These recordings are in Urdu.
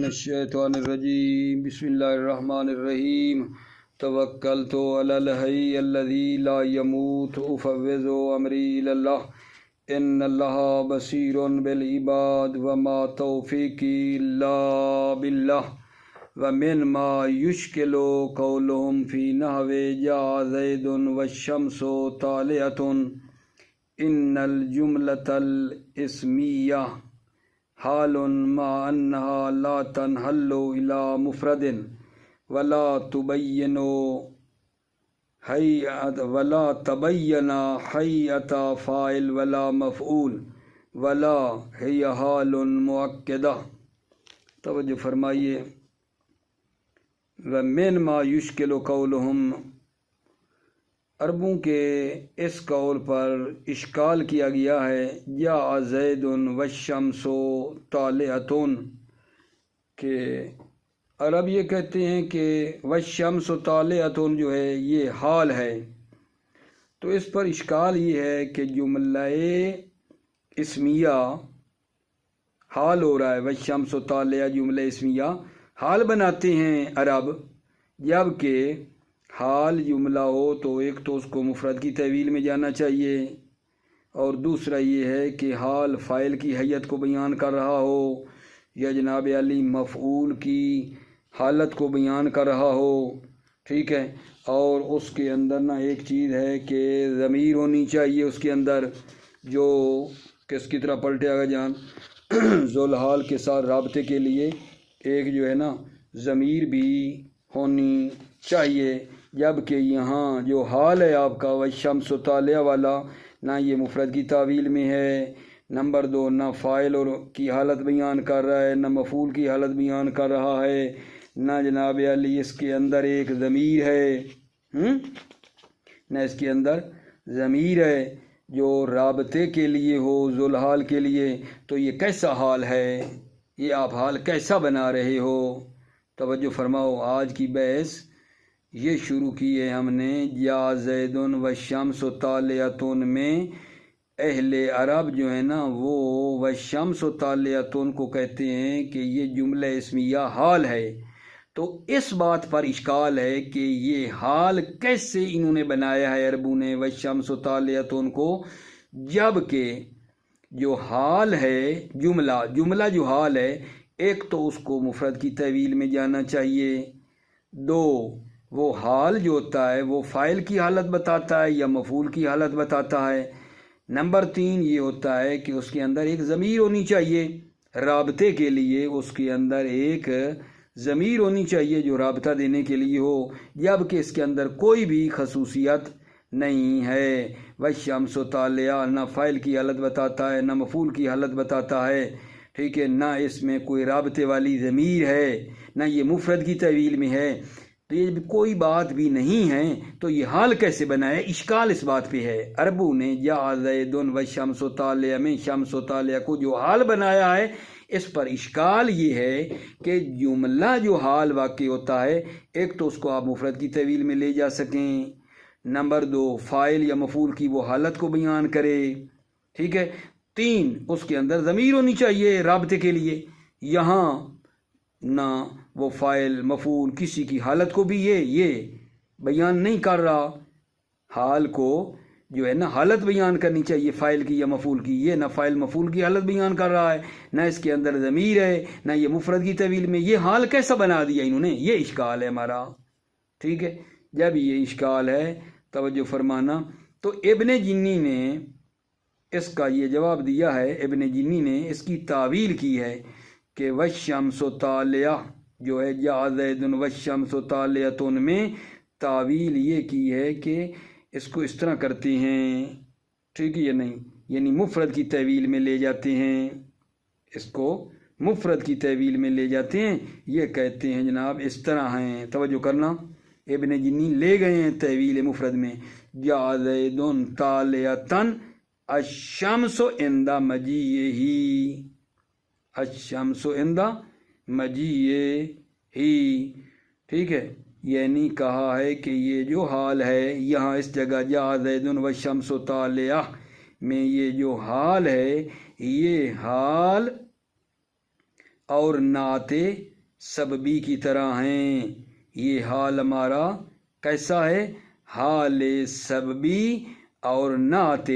الشیطان الرجیم بسم اللہ الرحمن الرحیم توکلت علی الحی الذی لا یموت افوض امری الی اللہ ان اللہ بصیر بالعباد وما توفیقی الا باللہ ومن ما یشکل قولهم فی نحو جاء زید والشمس طالعۃ ان الجملۃ الاسمیہ حال مع انها لا تنحل الى مفرد ولا تبین حیۃ فاعل ولا مفعول ولا ہی حال مؤکدہ۔ توجہ فرمائیے، ومن ما یشکل قولہم، عربوں کے اس قول پر اشکال کیا گیا ہے، جاء زید والشمس طالعۃ، کہ عرب یہ کہتے ہیں کہ والشمس طالعۃ جو ہے یہ حال ہے، تو اس پر اشکال یہ ہے کہ جملہ اسمیہ حال ہو رہا ہے، والشمس طالعہ جملہ اسمیہ حال بناتے ہیں عرب، جبکہ حال جملہ ہو تو ایک تو اس کو مفرد کی تحویل میں جانا چاہیے، اور دوسرا یہ ہے کہ حال فاعل کی حیت کو بیان کر رہا ہو یا جناب علی مفعول کی حالت کو بیان کر رہا ہو، ٹھیک ہے، اور اس کے اندر نا ایک چیز ہے کہ ضمیر ہونی چاہیے اس کے اندر، جو کس کی طرح پلٹے آگا جان ذوالحال کے ساتھ رابطے کے لیے ایک جو ہے نا ضمیر بھی ہونی چاہیے، جبکہ یہاں جو حال ہے آپ کا والشمس طالعہ والا، نہ یہ مفرد کی تعویل میں ہے، نمبر دو نہ فاعل اور کی حالت بیان کر رہا ہے، نہ مفعول کی حالت بیان کر رہا ہے، نہ جناب علی اس کے اندر ایک ضمیر ہے، نہ اس کے اندر ضمیر ہے جو رابطے کے لیے ہو، ذوالحال کے لیے، تو یہ کیسا حال ہے، یہ آپ حال کیسا بنا رہے ہو؟ توجہ فرماؤ، آج کی بحث یہ شروع کی ہے ہم نے یا زید والشمس طالعۃ میں، اہل عرب جو ہے نا وہ والشمس طالعۃ کو کہتے ہیں کہ یہ جملہ اسمیہ حال ہے، تو اس بات پر اشکال ہے کہ یہ حال کیسے انہوں نے بنایا ہے عربوں نے والشمس طالعۃ کو، جبکہ جو حال ہے جملہ جو حال ہے، ایک تو اس کو مفرد کی تحویل میں جانا چاہیے، دو وہ حال جو ہوتا ہے وہ فاعل کی حالت بتاتا ہے یا مفعول کی حالت بتاتا ہے، نمبر تین یہ ہوتا ہے کہ اس کے اندر ایک ضمیر ہونی چاہیے رابطے کے لیے، اس کے اندر ایک ضمیر ہونی چاہیے جو رابطہ دینے کے لیے ہو، جبکہ اس کے اندر کوئی بھی خصوصیت نہیں ہے۔ والشمس طالعہ نہ فاعل کی حالت بتاتا ہے، نہ مفعول کی حالت بتاتا ہے، ٹھیک ہے، نہ اس میں کوئی رابطے والی ضمیر ہے، نہ یہ مفرد کی تحویل میں ہے، تو یہ کوئی بات بھی نہیں ہے، تو یہ حال کیسے بنایا؟ اشکال اس بات پہ ہے، عربوں نے جاء زید والشمس طالعہ میں شمس و طالعہ کو جو حال بنایا ہے، اس پر اشکال یہ ہے کہ جملہ جو حال واقع ہوتا ہے، ایک تو اس کو آپ مفرد کی تحویل میں لے جا سکیں، نمبر دو فاعل یا مفعول کی وہ حالت کو بیان کرے، ٹھیک ہے، تین اس کے اندر ضمیر ہونی چاہیے رابطے کے لیے، یہاں نہ وہ فاعل مفعول کسی کی حالت کو بھی یہ بیان نہیں کر رہا، حال کو جو ہے نا حالت بیان کرنی چاہیے فاعل کی یا مفعول کی، یہ نہ فاعل مفعول کی حالت بیان کر رہا ہے، نہ اس کے اندر ضمیر ہے، نہ یہ مفرد کی تحویل میں، یہ حال کیسا بنا دیا انہوں نے؟ یہ اشکال ہے ہمارا، ٹھیک ہے، جب یہ اشکال ہے توجہ فرمانا، تو ابن جنی نے اس کا یہ جواب دیا ہے، ابن جنی نے اس کی تعویل کی ہے کہ والشمس طالعہ جو ہے جاء زید والشمس طالعۃ میں تعویل یہ کی ہے کہ اس کو اس طرح کرتے ہیں، ٹھیک ہے یا نہیں، یعنی مفرد کی تحویل میں لے جاتے ہیں، اس کو مفرد کی تحویل میں لے جاتے ہیں، یہ کہتے ہیں جناب اس طرح ہیں، توجہ کرنا، ابن جنی لے گئے ہیں تحویل مفرد میں، جاء زید طالعۃ الشمس عند مجیئہ، الشمس عند مجیئہ، ٹھیک ہے، یعنی کہا ہے کہ یہ جو حال ہے یہاں اس جگہ جاء زید والشمس طالعہ میں یہ جو حال ہے، یہ حال اور نعت سببی کی طرح ہیں۔ یہ حال ہمارا کیسا ہے؟ حال سببی اور نعت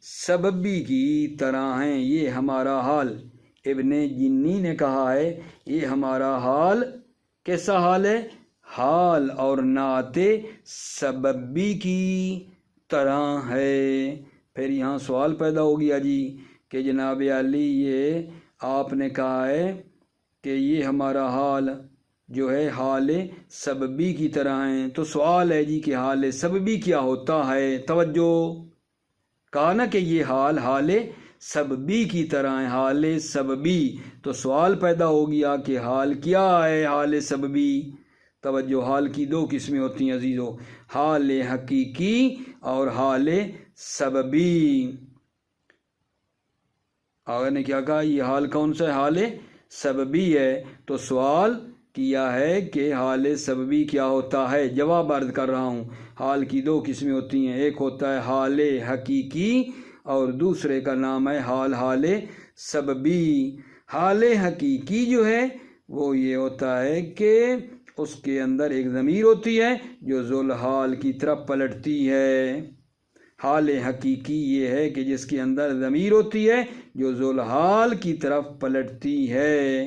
سببی کی طرح ہیں، یہ ہمارا حال۔ ابن جنی نے کہا ہے یہ ہمارا حال کیسا حال ہے؟ حال اور نعت سببی کی طرح ہے۔ پھر یہاں سوال پیدا ہو گیا جی کہ جناب علی یہ آپ نے کہا ہے کہ یہ ہمارا حال جو ہے حال سببی کی طرح ہیں، تو سوال ہے جی کہ حال سببی کیا ہوتا ہے؟ توجہ، کہا نا کہ یہ حال سببی کی طرح ہے، حال سببی، تو سوال پیدا ہو گیا کہ حال کیا ہے حال سببی؟ توجہ، حال کی دو قسمیں ہوتی ہیں عزیزو، حال حقیقی اور حال سببی۔ آگے نے کیا کہا؟ یہ حال کون سا ہے؟ حال سببی ہے۔ تو سوال کیا ہے کہ حال سببی کیا ہوتا ہے؟ جواب عرض کر رہا ہوں، حال کی دو قسمیں ہوتی ہیں، ایک ہوتا ہے حال حقیقی اور دوسرے کا نام ہے حال سببی۔ حال حقیقی جو ہے وہ یہ ہوتا ہے کہ اس کے اندر ایک ضمیر ہوتی ہے جو ذوالحال کی طرف پلٹتی ہے۔ حال حقیقی یہ ہے کہ جس کے اندر ضمیر ہوتی ہے جو ذوالحال کی طرف پلٹتی ہے،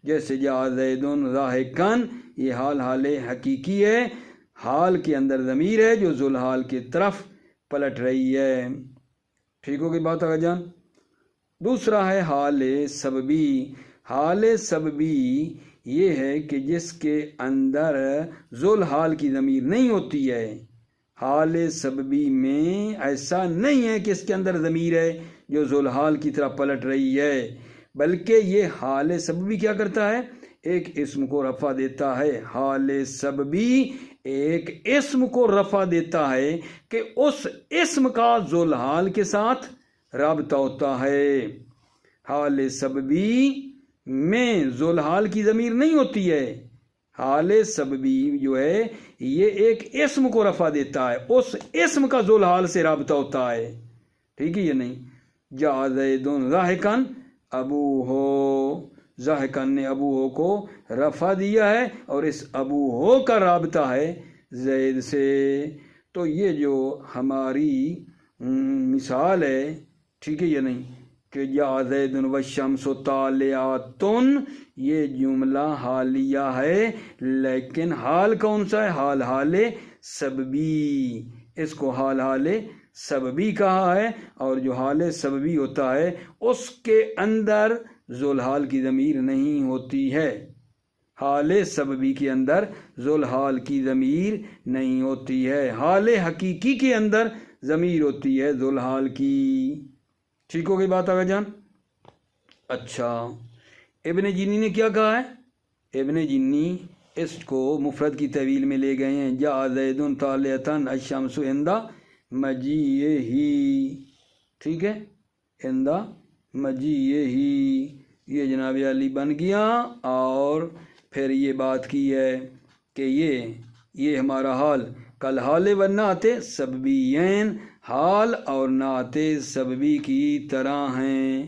جیسے جاء زید ضاحکا، یہ حال حقیقی ہے، حال کے اندر ضمیر ہے جو ذوالحال کی طرف پلٹ رہی ہے۔ ٹھیک ہو گئی بات آگا جان؟ دوسرا ہے حال سببی۔ حال سببی یہ ہے کہ جس کے اندر ذوالحال کی ضمیر نہیں ہوتی ہے۔ حال سببی میں ایسا نہیں ہے کہ اس کے اندر ضمیر ہے جو ذوالحال کی طرف پلٹ رہی ہے، بلکہ یہ حال سببی کیا کرتا ہے؟ ایک اسم کو رفع دیتا ہے۔ حال سببی ایک اسم کو رفع دیتا ہے کہ اس اسم کا ذوالحال کے ساتھ رابطہ ہوتا ہے۔ حال سببی میں ذوالحال کی ضمیر نہیں ہوتی ہے، حال سببی جو ہے یہ ایک اسم کو رفع دیتا ہے، اس اسم کا ذوالحال سے رابطہ ہوتا ہے۔ ٹھیک ہے یہ نہیں؟ جاء زید ضاحکا، ابوہ، ضاحکا نے ابوہ کو رفع دیا ہے اور اس ابوہ کا رابطہ ہے زید سے۔ تو یہ جو ہماری مثال ہے، ٹھیک ہے یہ نہیں، کہ جاء زید والشمس طالعۃ، یہ جملہ حالیہ ہے، لیکن حال کون سا ہے؟ حال سببی، اس کو حال سببی کہا ہے، اور جو حال سببی ہوتا ہے اس کے اندر ذوالحال کی ضمیر نہیں ہوتی ہے۔ حال سببی کے اندر ذوالحال کی ضمیر نہیں ہوتی ہے، حال حقیقی کے اندر ضمیر ہوتی ہے ذوالحال کی۔ ٹھیک ہو گئی بات آگے جان؟ اچھا، ابن جنی نے کیا کہا ہے؟ ابن جنی اس کو مفرد کی طویل میں لے گئے ہیں، جاء زید طالعۃ الشمس عند مجیئہ، ٹھیک ہے، عند مجیئہ، یہ جناب علی بن گیا، اور پھر یہ بات کی ہے کہ یہ ہمارا حال کل حال و نعت سببیین، حال اور نعت سببی کی طرح ہیں۔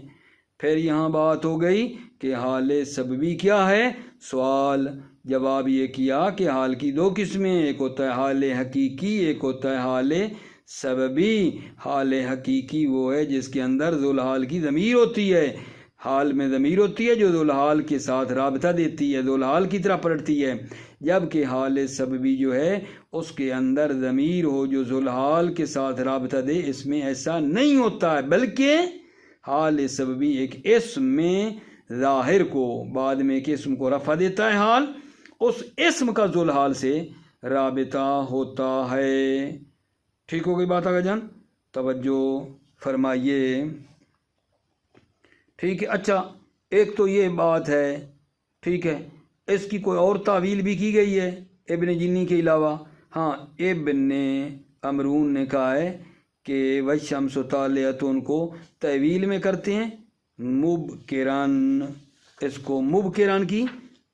پھر یہاں بات ہو گئی کہ حال سببی کیا ہے؟ سوال جواب یہ کیا کہ حال کی دو قسمیں، ایک ہوتا ہے حال حقیقی، ایک ہوتا ہے حال سببی۔ حال حقیقی وہ ہے جس کے اندر ذوالحال کی ضمیر ہوتی ہے، حال میں ضمیر ہوتی ہے جو ذوالحال کے ساتھ رابطہ دیتی ہے، ذوالحال کی طرح پلٹتی ہے، جبکہ حال سببی جو ہے اس کے اندر ضمیر ہو جو ذوالحال کے ساتھ رابطہ دے، اس میں ایسا نہیں ہوتا ہے، بلکہ حال سببی ایک اسم میں ظاہر کو، بعد میں ایک اسم کو رفع دیتا ہے، حال اس اسم کا ذوالحال سے رابطہ ہوتا ہے۔ ٹھیک ہو گئی بات آگے جان؟ توجہ فرمائیے، ٹھیک ہے۔ اچھا، ایک تو یہ بات ہے، ٹھیک ہے، اس کی کوئی اور تعویل بھی کی گئی ہے ابن جنی کے علاوہ؟ ہاں، ابن امرون نے کہا ہے کہ والشمس طالعۃ کو تعویل میں کرتے ہیں مبکران، اس کو مبکران کی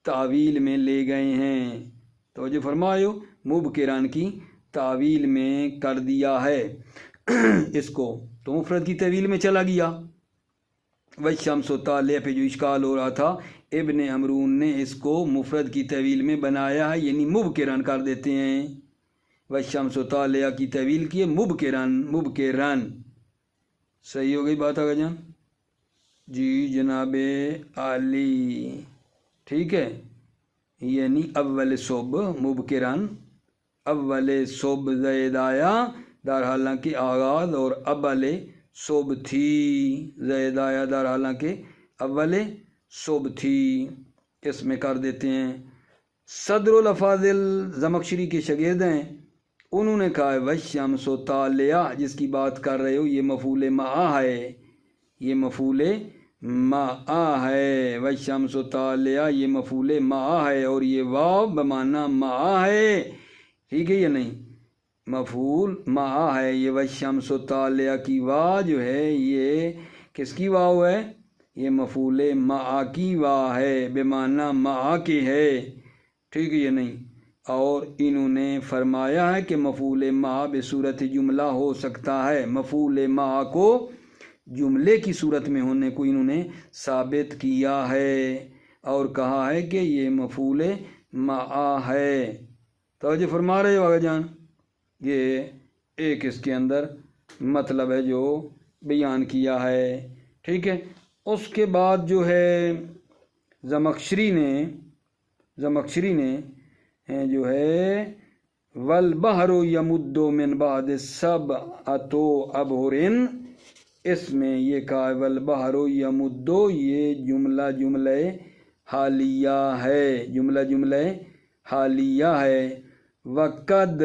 تعویل میں لے گئے ہیں، توجہ فرمائیو، مبکران کی تعویل میں کر دیا ہے اس کو، تو مفرد کی تعویل میں چلا گیا۔ والشمس طالعہ پہ جو اشکال ہو رہا تھا ابن امرون نے اس کو مفرد کی طویل میں بنایا ہے، یعنی مبکرن کر دیتے ہیں۔ والشمس طالعہ کی طویل کی ہے مبکرن۔ صحیح ہو گئی بات آگا جان؟ جی جناب علی، ٹھیک ہے، یعنی اول صبح مبکرن، اول صبح زید آیا در حالانکہ آغاز، اور اول صبح تھی زید آیا در حالانکہ اول صبح تھی، اس میں کر دیتے ہیں۔ صدر الافاضل زمخشری کے شاگرد ہیں، انہوں نے کہا ہے والشمس طالعہ، جس کی بات کر رہے ہو یہ مفعول معا ہے، یہ مفعول معا ہے، والشمس طالعہ یہ مفعول معا ہے، اور یہ واو بمعنی معا ہے، ٹھیک ہے یا نہیں؟ مفعول معا ہے یہ، والشمس طالعہ کی واو جو ہے یہ کس کی واو ہے؟ یہ مفعول معا کی واو ہے، بمعنی معا کے ہے، ٹھیک ہے یا نہیں؟ اور انہوں نے فرمایا ہے کہ مفعول معا بصورت جملہ ہو سکتا ہے، مفعول معا کو جملے کی صورت میں ہونے کو انہوں نے ثابت کیا ہے، اور کہا ہے کہ یہ مفعول معا ہے۔ توجہ فرما رہے ہو آگا جان؟ یہ ایک اس کے اندر مطلب ہے جو بیان کیا ہے، ٹھیک ہے۔ اس کے بعد جو ہے زمخشری نے جو ہے والبحر یمد من بعد سبعۃ ابحر، اس میں یہ کہا والبحر یمد، یہ جملہ حالیہ ہے، جملہ حالیہ ہے۔ وقد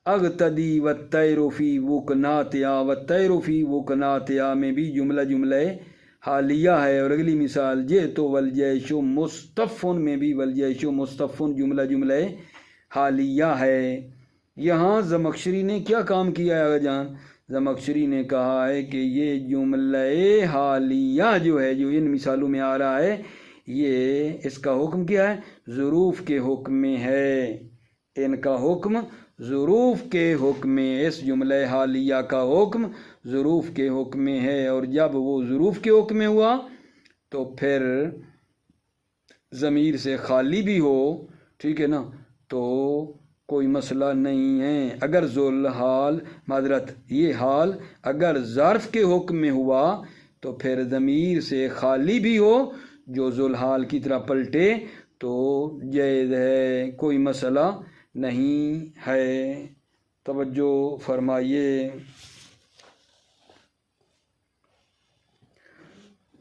اغتدی والطیر فی وکناتہا، والطیر فی وکناتہا میں بھی جملہ حالیہ ہے۔ اور اگلی مثال جئت والجیش مصطفن میں بھی والجیش مصطفن جملہ حالیہ ہے۔ یہاں زمخشری نے کیا کام کیا ہے آگا جان؟ زمخشری نے کہا ہے کہ یہ جملہ حالیہ جو ہے، جو ان مثالوں میں آ رہا ہے، یہ اس کا حکم کیا ہے؟ ظروف کے حکم میں ہے، ان کا حکم ظروف کے حکم میں، اس جملہ حالیہ کا حکم ظروف کے حکم میں ہے، اور جب وہ ظروف کے حکم میں ہوا تو پھر ضمیر سے خالی بھی ہو، ٹھیک ہے نا، تو کوئی مسئلہ نہیں ہے۔ اگر ذوالحال معذرت یہ حال اگر ظرف کے حکم میں ہوا تو پھر ضمیر سے خالی بھی ہو جو ذوالحال کی طرح پلٹے تو جائز ہے، کوئی مسئلہ نہیں ہے۔ توجہ فرمائیے۔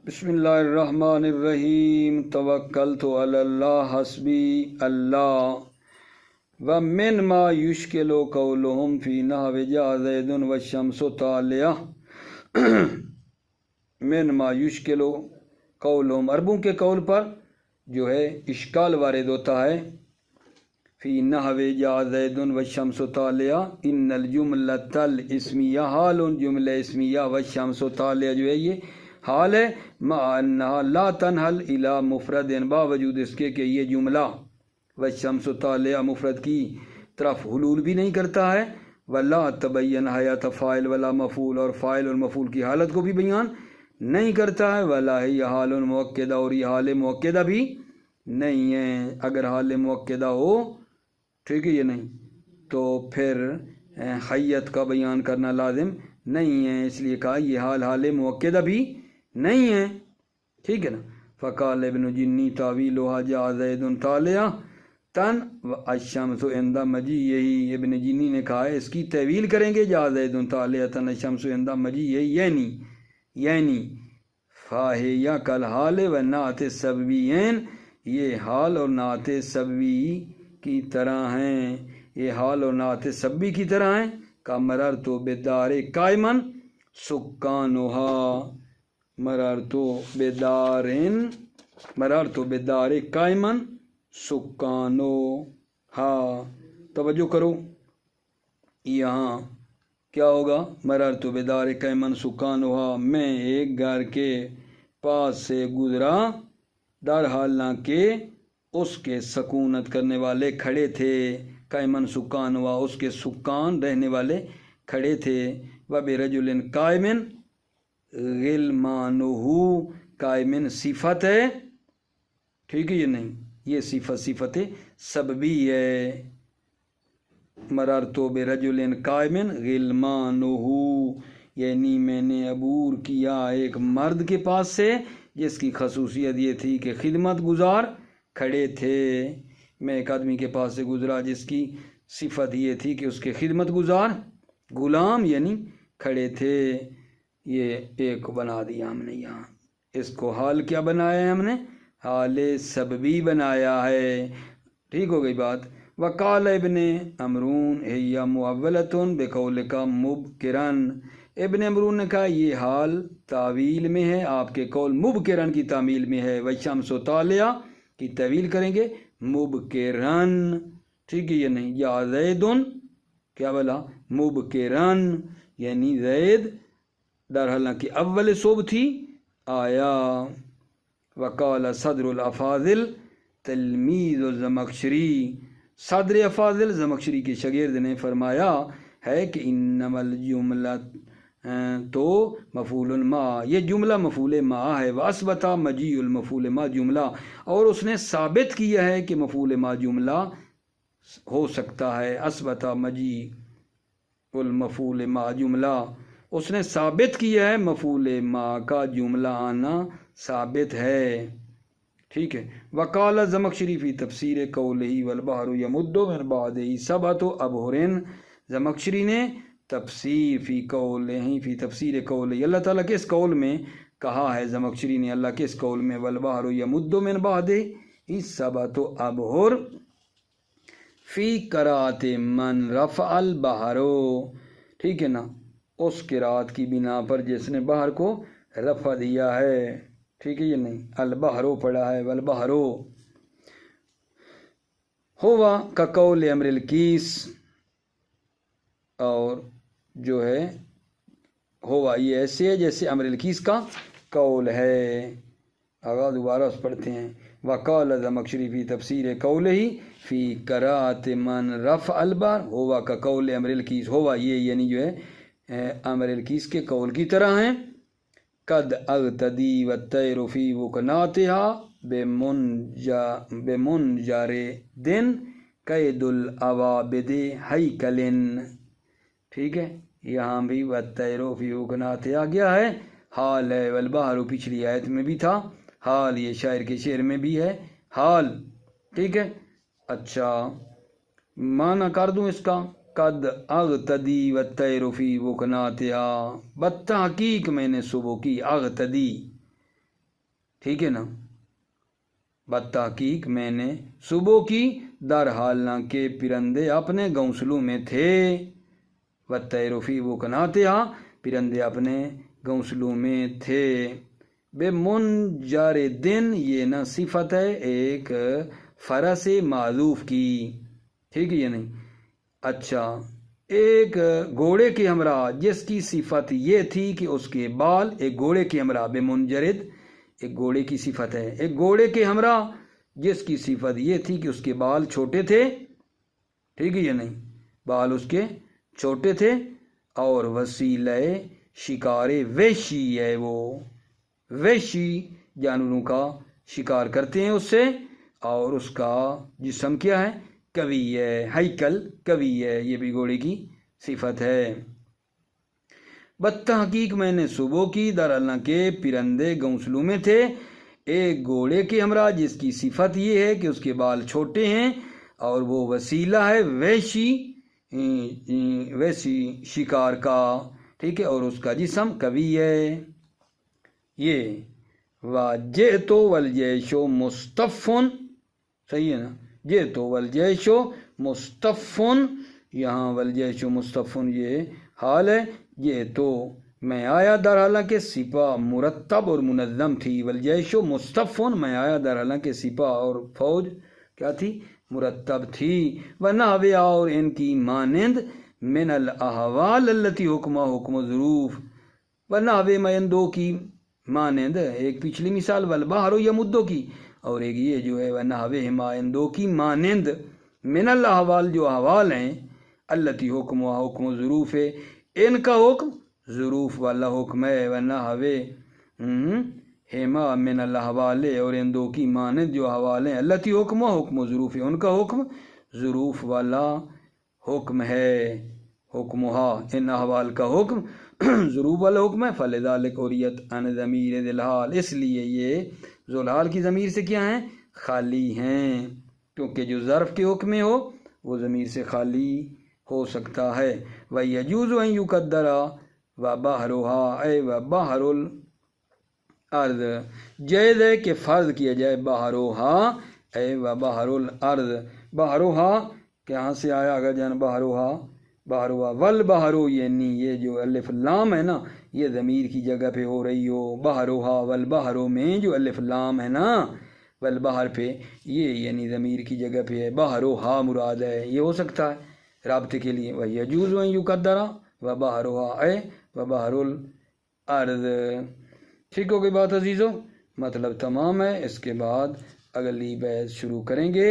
بسم اللہ الرحمن الرحیم، توکلت علی اللہ حسبی اللہ۔ ومن ما یشکل قولہم فی نحو جاء زید والشمس طالعہ، من ما یشکل قولہم، عربوں کے قول پر جو ہے اشکال وارد ہوتا ہے، فی نحو جاء زید والشمس طالعہ، ان الجملۃ الاسمیہ حال، جملہ اسمیہ والشمس طالعہ جو ہے یہ حال ہے، مع انہا لا تنحل الی مفرد، باوجود اس کے کہ یہ جملہ والشمس طالعہ مفرد کی طرف حلول بھی نہیں کرتا ہے، ولا تبین حیات فاعل ولا مفعول، اور فاعل اور مفعول کی حالت کو بھی بیان نہیں کرتا ہے، ولا ہی حال مؤکدہ، اور یہ حال مؤکدہ بھی نہیں ہے۔ اگر حال مؤکدہ ہو، ٹھیک ہے یہ نہیں، تو پھر حیت کا بیان کرنا لازم نہیں ہے، اس لیے کہا یہ حال مؤکدہ بھی نہیں ہے، ٹھیک ہے نا۔ فقال ابن جنی تاویلها جاء زید طالعہ تن والشمس عند مجیئہ، یہی ابن جنی نے کہا ہے اس کی تعویل کریں گے، جاء زید طالعہ تن الشمس عند مجیئہ، یعنی فاہیہ کل حال و نعت سبویین، یہ حال اور نعت سبوی کی طرح ہیں، یہ حال اور نعت سبوی کی طرح ہیں۔ کا مررت بدار قائما سکانہا، مررت بدار قائما سکانہا، توجہ کرو، یہاں کیا ہوگا؟ مررت بدار قائما سکانہا، میں ایک گھر کے پاس سے گزرا در حالانکہ اس کے سکونت کرنے والے کھڑے تھے، قائمن سکان ہوا، اس کے سکان رہنے والے کھڑے تھے، وبرجل قائمن غلمانہ، قائمن صفت ہے ٹھیک ہے یہ نہیں، یہ صفت سببی ہے۔ مررتو برجل قائم غلمانہ، یعنی میں نے عبور کیا ایک مرد کے پاس سے جس کی خصوصیت یہ تھی کہ خدمت گزار کھڑے تھے۔ میں ایک آدمی کے پاس سے گزرا جس کی صفت یہ تھی کہ اس کے خدمت گزار غلام یعنی کھڑے تھے۔ یہ ایک بنا دیا ہم نے یہاں، اس کو حال کیا بنایا ہے ہم نے؟ حال سببی بنایا ہے۔ ٹھیک ہو گئی بات۔ وقال ابن امرون ہی معولۃ بقولک مبکرن، ابن امرون نے کہا یہ حال تعویل میں ہے، آپ کے قول مبکرن کی تعمیل میں ہے۔ والشمس طالعہ کی تعویل کریں گے مبکرن، ٹھیک ہے یہ نہیں۔ یا زید کیا بولا؟ مبکرن، یعنی زید در حالانکہ اول صبح تھی آیا۔ وقال صدر الافاضل تلمیذ الزمخشری، صدر افاضل زمخشری کے شاگرد نے فرمایا ہے کہ انما الجملہ تو مفعول ما، یہ جملہ مفعول ما ہے۔ واثبت مجیء المفعول ما جملہ، اور اس نے ثابت کیا ہے کہ مفعول ما جملہ ہو سکتا ہے۔ اثبت مجیء المفعول ما جملہ، اس نے ثابت کیا ہے مفعول ما کا جملہ آنا ثابت ہے، ٹھیک ہے۔ وقال زمخشری فی تفسیر قولہ والبحر یمد من بعدہ سبعۃ ابحر، زمخشری نے تفسیر فی تفسیر قولہ، اللہ تعالیٰ کے اس قول میں کہا ہے، زمخشری نے اللہ کے اس قول میں والبحر یمد من بعدہ سبعۃ ابحر فی قرأۃ من رفع البحر، ٹھیک ہے نا، اس قرأت کی بنا پر جس نے بحر کو رفع دیا ہے، ٹھیک ہے یہ نہیں، البحرو پڑھا ہے، والبحرو ہوا کا قول امر الکیس، اور جو ہے ہوا یہ ایسے ہے جیسے امر الکیس کا قول ہے۔ آغاز دوبارہ اس پڑھتے ہیں۔ وقال زمخشری فی تفسیر قولہ فی قرأۃ من رفع البحر ہوا کا قول امر الکیس، ہوا یہ یعنی جو ہے امر الکیس کے قول کی طرح ہیں۔ قد اغتدی والطیر فی وکناتہا بمنجر دن قید العوابد ہیکل، ٹھیک ہے یہاں بھی والطیر فی وکناتہا گیا ہے، حال ہے، والبحر پچھلی آیت میں بھی تھا، حال یہ شاعر کے شعر میں بھی ہے، حال، ٹھیک ہے۔ اچھا معنی کر دوں اس کا، قد اغتدی والطیر فی وکناتہا، بالتحقیق میں نے صبح کی، اغتدی، ٹھیک ہے نا، بالتحقیق میں نے صبح کی، در حالانکہ پرندے اپنے گھونسلوں میں تھے، والطیر فی وکناتہا پرندے اپنے گھونسلوں میں تھے۔ بے منجر دن یہ نا صفت ہے ایک فرع سے معذوف کی، ٹھیک ہے یہ نہیں۔ اچھا ایک گھوڑے کے ہمراہ جس کی صفت یہ تھی کہ اس کے بال، ایک گھوڑے کے ہمراہ، بے منجرد ایک گھوڑے کی صفت ہے، ایک گھوڑے کے ہمراہ جس کی صفت یہ تھی کہ اس کے بال چھوٹے تھے، ٹھیک ہے یہ نہیں، بال اس کے چھوٹے تھے، اور وسیلہ شکار وحشی ہے، وہ وحشی جانوروں کا شکار کرتے ہیں اس سے، اور اس کا جسم کیا ہے؟ قوی ہے، ہیکل قوی ہے، یہ بھی گھوڑے کی صفت ہے۔ بالتحقیق میں نے صبح کی، در حالانکہ پرندے گھونسلوں میں تھے، ایک گھوڑے کے ہمراہ جس کی صفت یہ ہے کہ اس کے بال چھوٹے ہیں، اور وہ وسیلہ ہے وحشی شکار کا، ٹھیک ہے، اور اس کا جسم قوی ہے۔ یہ وَجِئْتُ وَالْجَيْشُ مُصْطَفٌ، صحیح ہے نا، جِئْتُ وَالْجَيْشُ مُصْطَفٌ، یہاں وَالْجَيْشُ مُصْطَفٌ یہ حال ہے، جِئْتُ میں آیا، در حالانکہ سپاہ مرتب اور منظم تھی، وَالْجَيْشُ مُصْطَفٌ میں آیا در حالانکہ سپاہ اور فوج کیا تھی؟ مرتب تھی۔ وَنَحْوِهَا اور ان کی مانند، من الاحوال التي حکمہ حکم ظروف، وَنَحْوِهَا میں ان دو کی مانند، ایک پچھلی مثال والبحر یمدو کی، اور ایک یہ جو ہے وَنَحْوِهَا ان دو کی مانند، من الاحوال جو احوال ہیں، التي حکمہ حکم ظروف ہے، ان کا حکم ظروف والا حکم ہے، وَنَحْوِهَا ہما من الحوال، اور ان دو کی مانند جو حوالے التی حکم حکم ظروف، ان کا حکم ظروف والا حکم ہے، حکمہا ان احوال کا حکم ظروف والا حکم ہے، فلذالک عریت عن ضمیر ذی الحال، اس لیے یہ ذو الحال کی ضمیر سے کیا ہیں؟ خالی ہیں، کیونکہ جو ظرف کے حکم میں ہو وہ ضمیر سے خالی ہو سکتا ہے۔ وَيَجُوزُ أَن يُقَدَّرَ وَبَحْرُهَا أَيْ وَبَحْرُ الْأَرْضِ، جائز ہے کہ فرض کیا جائے بحروہا اے وبحر الارض، بحروہا کہاں سے آیا اگر جان بحروہا، بحروہا والبحرو، یعنی یہ جو الف لام ہے نا یہ ضمیر کی جگہ پہ ہو رہی ہو، بحروہا والبحرو میں جو الف لام ہے نا والبحر پہ یہ یعنی ضمیر کی جگہ پہ ہے، بحروہا مراد ہے، یہ ہو سکتا ہے رابطے کے لیے۔ وَيَجُوزُ أَن يُقَدَّرَ وَبَحْرُهَا أَيْ وَبَحْرُ الْأَرْضِ۔ ٹھیک ہو گئی بات عزیزو، مطلب تمام ہے۔ اس کے بعد اگلی بحث شروع کریں گے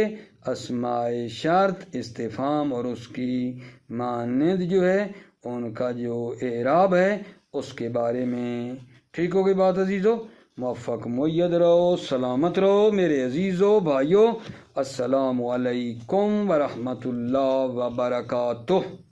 اسماء شرط، استفہام اور اس کی مانند جو ہے ان کا جو اعراب ہے اس کے بارے میں۔ ٹھیک ہو گئی بات عزیزو، موفق مید رہو، سلامت رہو میرے عزیزو بھائیو، السلام علیکم ورحمۃ اللہ وبرکاتہ۔